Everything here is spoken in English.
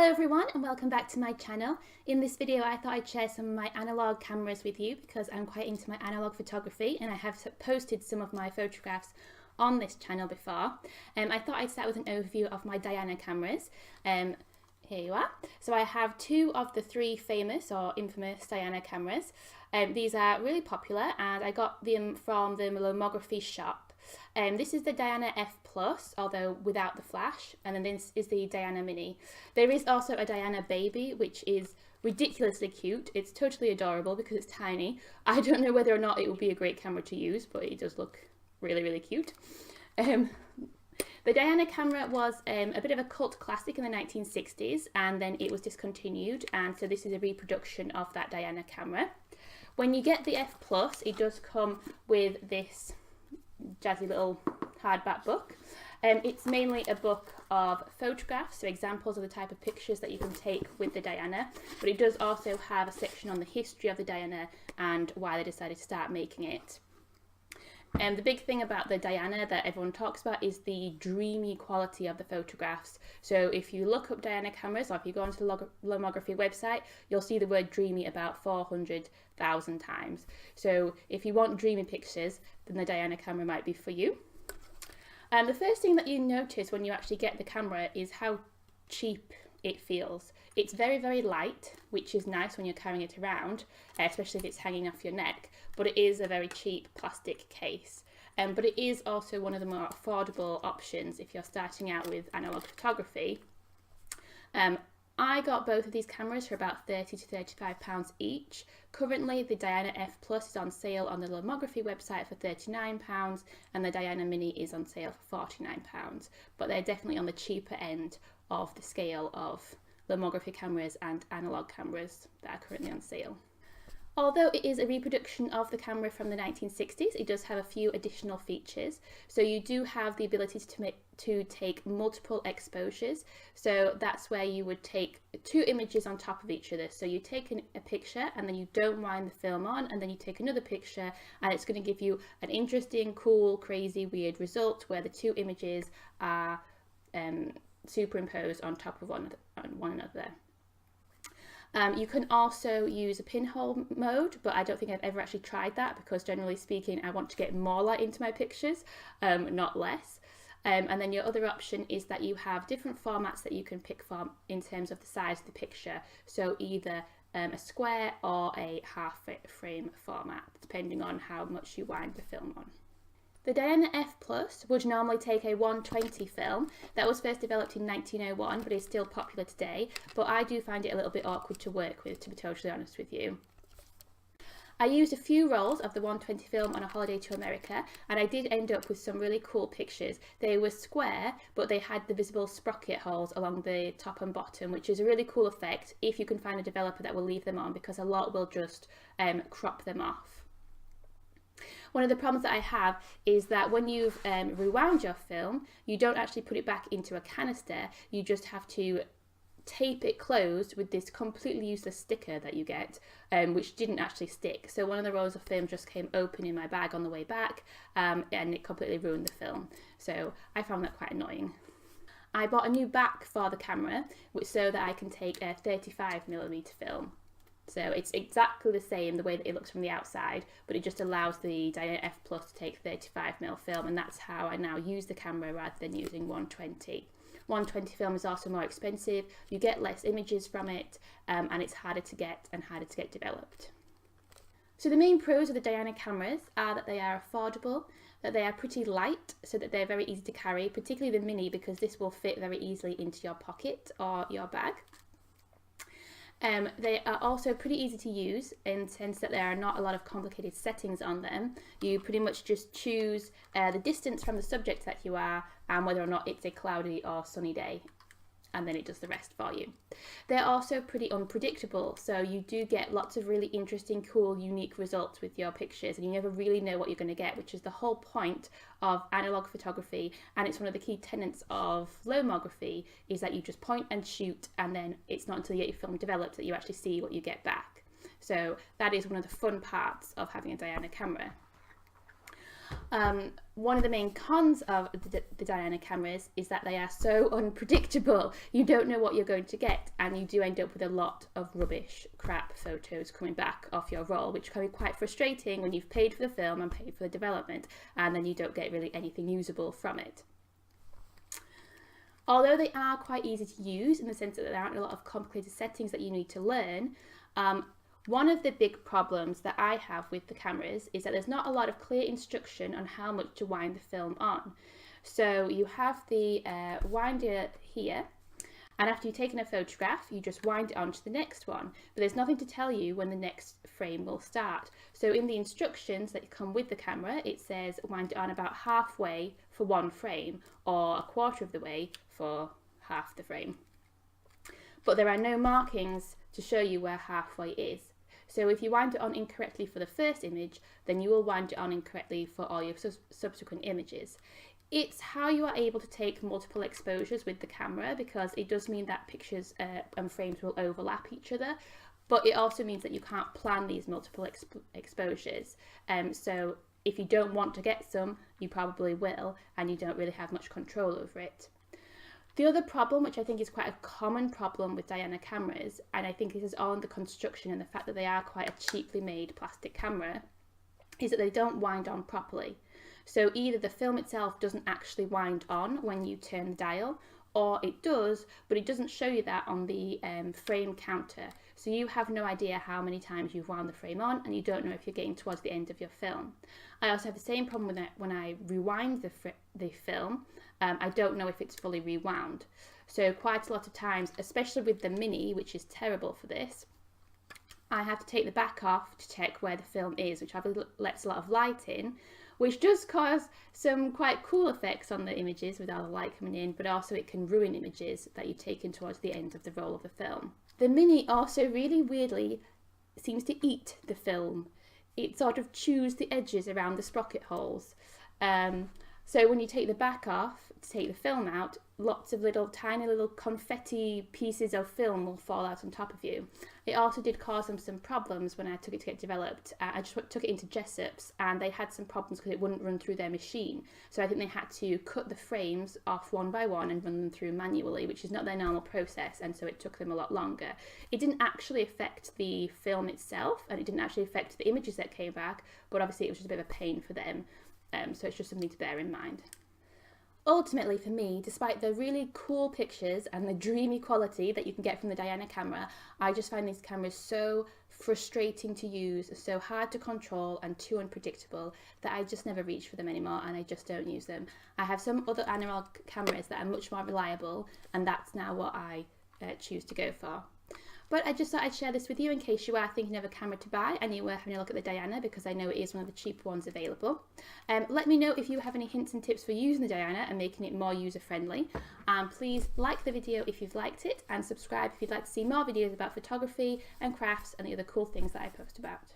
Hello everyone and welcome back to my channel. In this video I thought I'd share some of my analogue cameras with you because I'm quite into my analogue photography and I have posted some of my photographs on this channel before. I thought I'd start with an overview of my Diana cameras. Here you are. So I have two of the three famous or infamous Diana cameras. These are really popular and I got them from the lomography shop. This is the dianaF+, although without the flash, and then this is the Diana Mini. There is also a Diana Baby, which is ridiculously cute. It's totally adorable because it's tiny. I don't know whether or not it would be a great camera to use, but it does look really, really cute. The Diana camera was a bit of a cult classic in the 1960s, and then it was discontinued, and so this is a reproduction of that Diana camera. When you get the F+, it does come with this jazzy little hardback book. It's mainly a book of photographs, so examples of the type of pictures that you can take with the Diana, but it does also have a section on the history of the Diana and why they decided to start making it. The big thing about the Diana that everyone talks about is the dreamy quality of the photographs. So if you look up Diana cameras, or if you go onto the lomography website, you'll see the word dreamy about 400,000 times. So if you want dreamy pictures, then the Diana camera might be for you. The first thing that you notice when you actually get the camera is how cheap it feels. It's very, very light, which is nice when you're carrying it around, especially if it's hanging off your neck, but it is a very cheap plastic case. But it is also one of the more affordable options if you're starting out with analog photography. I got both of these cameras for about £30 to £35 each. Currently, the dianaF+ is on sale on the lomography website for £39 and the Diana Mini is on sale for £49, but they're definitely on the cheaper end of the scale of lomography cameras and analog cameras that are currently on sale. Although it is a reproduction of the camera from the 1960s, it does have a few additional features. So you do have the ability to take multiple exposures. So that's where you would take two images on top of each other. So you take a picture and then you don't wind the film on, and then you take another picture and it's going to give you an interesting, cool, crazy, weird result where the two images are superimposed on top of one another. You can also use a pinhole mode, but I don't think I've ever actually tried that because generally speaking I want to get more light into my pictures, not less. And then your other option is that you have different formats that you can pick from in terms of the size of the picture, so either a square or a half frame format, depending on how much you wind the film on. The dianaF+ would normally take a 120 film. That was first developed in 1901, but is still popular today, but I do find it a little bit awkward to work with, to be totally honest with you. I used a few rolls of the 120 film on a holiday to America, and I did end up with some really cool pictures. They were square, but they had the visible sprocket holes along the top and bottom, which is a really cool effect if you can find a developer that will leave them on, because a lot will just crop them off. One of the problems that I have is that when you've rewound your film, you don't actually put it back into a canister, you just have to tape it closed with this completely useless sticker that you get, which didn't actually stick. So one of the rolls of film just came open in my bag on the way back, and it completely ruined the film. So I found that quite annoying. I bought a new back for the camera so that I can take a 35mm film. So it's exactly the same the way that it looks from the outside, but it just allows the dianaF+ to take 35mm film, and that's how I now use the camera rather than using 120. 120 film is also more expensive, you get less images from it, and it's harder to get developed. So the main pros of the Diana cameras are that they are affordable, that they are pretty light, so that they're very easy to carry, particularly the Mini because this will fit very easily into your pocket or your bag. They are also pretty easy to use in the sense that there are not a lot of complicated settings on them. You pretty much just choose the distance from the subject that you are and whether or not it's a cloudy or sunny day, and then it does the rest for you. They're also pretty unpredictable, so you do get lots of really interesting, cool, unique results with your pictures, and you never really know what you're going to get, which is the whole point of analog photography, and it's one of the key tenets of lomography, is that you just point and shoot, and then it's not until you get your film developed that you actually see what you get back. So that is one of the fun parts of having a Diana camera. One of the main cons of the diana cameras is that they are so unpredictable. You don't know what you're going to get, and you do end up with a lot of rubbish, crap photos coming back off your roll, which can be quite frustrating when you've paid for the film and paid for the development, and then you don't get really anything usable from it. Although they are quite easy to use in the sense that there aren't a lot of complicated settings that you need to learn, one of the big problems that I have with the cameras is that there's not a lot of clear instruction on how much to wind the film on. So you have the winder here, and after you've taken a photograph, you just wind it on to the next one, but there's nothing to tell you when the next frame will start. So in the instructions that come with the camera, it says wind it on about halfway for one frame, or a quarter of the way for half the frame. But there are no markings to show you where halfway is. So if you wind it on incorrectly for the first image, then you will wind it on incorrectly for all your subsequent images. It's how you are able to take multiple exposures with the camera, because it does mean that pictures and frames will overlap each other, but it also means that you can't plan these multiple exposures. So if you don't want to get some, you probably will, and you don't really have much control over it. The other problem, which I think is quite a common problem with diana cameras, and I think this is all in the construction and the fact that they are quite a cheaply made plastic camera, is that they don't wind on properly. So either the film itself doesn't actually wind on when you turn the dial, or it does, but it doesn't show you that on the frame counter. So you have no idea how many times you've wound the frame on, and you don't know if you're getting towards the end of your film. I also have the same problem with it when I rewind the film. I don't know if it's fully rewound. So quite a lot of times, especially with the Mini, which is terrible for this, I have to take the back off to check where the film is, which lets a lot of light in, which does cause some quite cool effects on the images with all the light coming in, but also it can ruin images that you've taken towards the end of the roll of the film. The Mini also really weirdly seems to eat the film. It sort of chews the edges around the sprocket holes. So when you take the back off to take the film out, lots of tiny little confetti pieces of film will fall out on top of you. It also did cause them some problems when I took it to get developed. I just took it into Jessup's, and they had some problems because it wouldn't run through their machine. So I think they had to cut the frames off one by one and run them through manually, which is not their normal process, and so it took them a lot longer. It didn't actually affect the film itself, and it didn't actually affect the images that came back, but obviously it was just a bit of a pain for them. So it's just something to bear in mind. Ultimately for me, despite the really cool pictures and the dreamy quality that you can get from the diana camera, I just find these cameras so frustrating to use, so hard to control and too unpredictable that I just never reach for them anymore, and I just don't use them. I have some other analog cameras that are much more reliable, and that's now what I choose to go for. But I just thought I'd share this with you in case you are thinking of a camera to buy and you were having a look at the diana, because I know it is one of the cheaper ones available. Let me know if you have any hints and tips for using the diana and making it more user friendly. Please like the video if you've liked it, and subscribe if you'd like to see more videos about photography and crafts and the other cool things that I post about.